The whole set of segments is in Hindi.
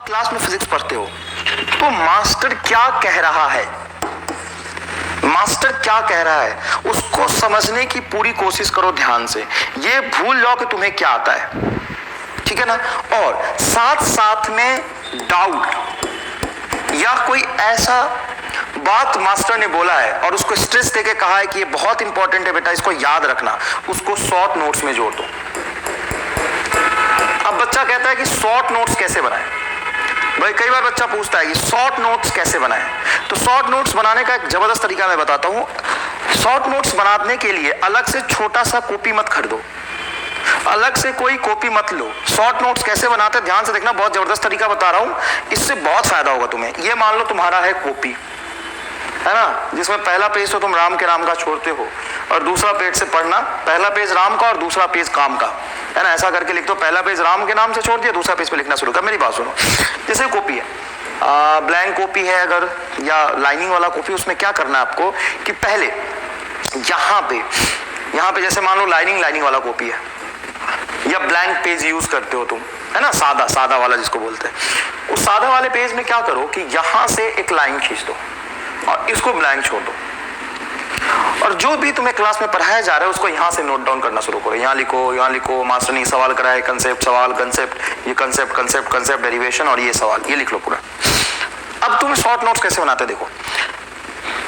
क्लास में फिजिक्स पढ़ते हो तो मास्टर क्या कह रहा है, मास्टर क्या कह रहा है उसको समझने की पूरी कोशिश करो ध्यान से। ये भूल जाओ कि तुम्हें क्या आता है, ठीक है ना। और साथ साथ में डाउट या कोई ऐसा बात मास्टर ने बोला है और उसको स्ट्रेस देके कहा है कि ये बहुत इंपॉर्टेंट है बेटा, इसको याद रखना, उसको शॉर्ट नोट्स में जोड़ दो। अब बच्चा कहता है कि शॉर्ट नोट्स कैसे बनाएं। भाई कई बार बच्चा पूछता है कि शॉर्ट नोट्स कैसे बनाएं, तो शॉर्ट नोट्स बनाने का एक जबरदस्त तरीका मैं बताता हूं। शॉर्ट नोट्स बनाने के लिए अलग से छोटा सा कॉपी मत खरीदो, अलग से कोई कॉपी मत लो। शॉर्ट नोट्स कैसे बनाते हैं ध्यान से देखना, बहुत जबरदस्त तरीका बता रहा हूं, इससे बहुत फायदा होगा तुम्हें। ये मान लो तुम्हारा है कॉपी, है ना, जिसमें पहला पेज तो तुम राम के नाम का छोड़ते हो और दूसरा पेज से पढ़ना, पहला पेज राम का और दूसरा पेज काम का, है ना, ऐसा करके लिख दो। पहला पेज राम के नाम से छोड़ दिया, दूसरा पेज पे लिखना शुरू कर। मेरी बात सुनो, जैसे कॉपी है, ब्लैंक कॉपी है अगर, या लाइनिंग वाला कॉपी, उसमें क्या करना है आपको कि पहले यहाँ पे जैसे मान लो लाइनिंग वाला कॉपी है या ब्लैंक पेज यूज करते हो तुम, है ना, सादा वाला जिसको बोलते हैं। उस सादा वाले पेज में क्या करो कि यहाँ से एक लाइन खींच दो और इसको ब्लैंक छोड़ दो, और जो भी तुम्हें क्लास में पढ़ाया जा रहा है उसको यहाँ से नोट डाउन करना शुरू करो। यहाँ लिखो मास्टर ने सवाल कराया, कंसेप्ट, ये कंसेप्ट डेरिवेशन और ये सवाल, ये लिख लो पूरा। अब तुम शॉर्ट नोट्स कैसे बनाते देखो।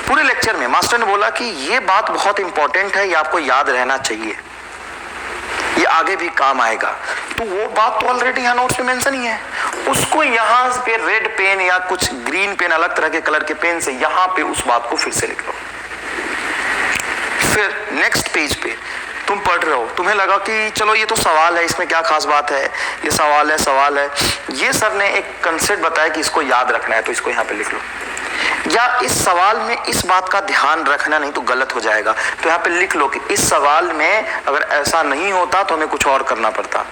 पूरे लेक्चर में मास्टर ने बोला कि ये बात बहुत इंपॉर्टेंट है, ये आपको याद रहना चाहिए, ये आगे भी काम आएगा। तो वो बात तो ऑलरेडी यहाँ नोट्स में मेंशन ही है, उसको यहाँ पे रेड पेन या कुछ ग्रीन पेन, अलग तरह के कलर के पेन से यहाँ पे उस बात को फिर से लिख लो। फिर नेक्स्ट पेज पे तुम पढ़ रहे हो, तुम्हें लगा कि चलो ये तो सवाल है, इसमें क्या खास बात है, ये सवाल है, ये सर ने एक कंसेप्ट बताया कि इसको याद रखना है, तो इसको यहाँ पे लिख लो। या इस सवाल में इस बात का ध्यान रखना, नहीं तो गलत हो जाएगा, तो यहाँ पे लिख लो कि इस सवाल में अगर ऐसा नहीं होता तो हमें कुछ और करना पड़ता।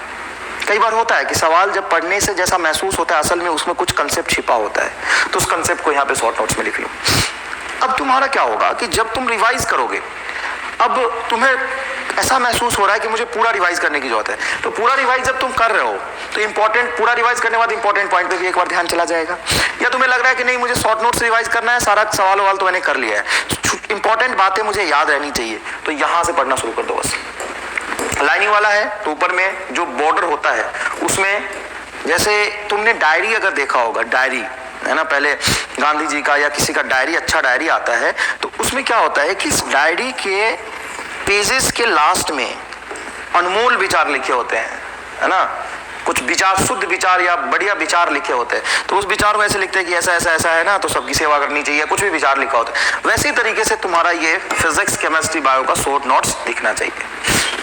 कई बार होता है कि सवाल जब पढ़ने से जैसा महसूस होता है, असल में उसमें कुछ कंसेप्ट छिपा होता है, तो उस कंसेप्ट को यहाँ पे शॉर्ट नोट्स में लिख लो। अब तुम्हारा क्या होगा कि जब तुम रिवाइज करोगे, अब तुम्हें ऐसा महसूस हो रहा है कि मुझे पूरा रिवाइज करने की जरूरत है, तो पूरा रिवाइज जब तुम कर रहे हो तो इंपॉर्टेंट, पूरा रिवाइज करने के बाद इंपॉर्टेंट पॉइंट पे भी एक बार ध्यान चला जाएगा। या तुम्हें लग रहा है कि नहीं मुझे शॉर्ट नोट्स रिवाइज करना है, सारा सवाल तो मैंने कर लिया है, इंपॉर्टेंट बातें मुझे याद रहनी चाहिए, तो यहां से पढ़ना शुरू कर दो बस। लाइनिंग वाला है तो ऊपर में जो बॉर्डर होता है उसमें, जैसे तुमने डायरी अगर देखा होगा, डायरी है ना, पहले गांधी जी का या किसी का डायरी, अच्छा डायरी आता है, तो उसमें क्या होता है कि इस डायरी के पेजेस के लास्ट में अनमोल विचार लिखे होते हैं, है ना, कुछ विचार, शुद्ध विचार या बढ़िया विचार लिखे होते हैं। तो उस विचार को ऐसे लिखते हैं कि ऐसा है ना, तो सबकी सेवा करनी चाहिए, कुछ भी विचार लिखा होता है। वैसे ही तरीके से तुम्हारा ये फिजिक्स, केमिस्ट्री, बायो का शॉर्ट नोट्स दिखना चाहिए।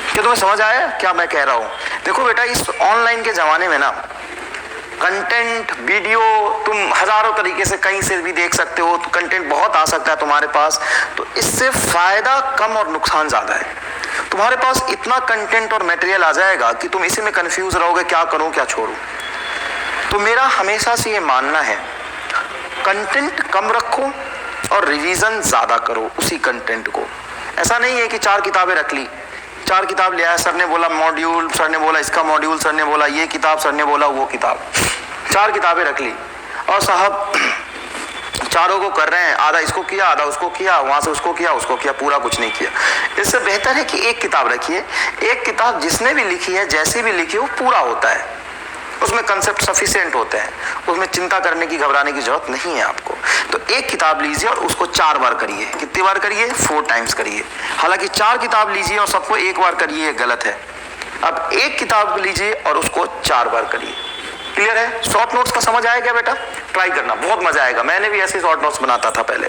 क्या तुम्हें समझ आया क्या मैं कह रहा हूँ? देखो बेटा, इस ऑनलाइन के जमाने में ना कंटेंट, वीडियो तुम हजारों तरीके से कहीं से भी देख सकते हो, तो कंटेंट बहुत आ सकता है तुम्हारे पास, तो इससे फायदा कम और नुकसान ज्यादा है। तुम्हारे पास इतना कंटेंट और मटेरियल आ जाएगा कि तुम इसी में कंफ्यूज रहोगे, क्या करूं क्या छोड़ूं। तो मेरा हमेशा से ये मानना है, कंटेंट कम रखो और रिवीजन ज्यादा करो उसी कंटेंट को। ऐसा नहीं है कि 4 किताबें रख ली, 4 किताब ले आया, सर ने बोला मॉड्यूल, सर ने बोला इसका मॉड्यूल, सर ने बोला ये किताब, सर ने बोला वो किताब, 4 किताबें रख ली और साहब चारों को कर रहे हैं, आधा इसको किया, आधा उसको किया, वहां से उसको किया, पूरा कुछ नहीं किया। इससे बेहतर है कि एक किताब रखिए, एक किताब जिसने भी लिखी है, जैसी भी लिखी है, वो पूरा होता है, उसमें कंसेप्ट सफिशिएंट होते हैं, उसमें चिंता करने की, घबराने की जरूरत नहीं है आपको। तो एक किताब लीजिए और उसको 4 बार करिए। कितनी बार करिए? 4 टाइम्स करिए। हालांकि 4 किताब लीजिए और सबको एक बार करिए, ये गलत है। अब एक किताब लीजिए और उसको 4 बार करिए। क्लियर है? शॉर्ट नोट्स का समझ आया क्या बेटा? ट्राई करना, बहुत मजा आएगा। मैंने भी ऐसे शॉर्ट नोट्स बनाता था पहले।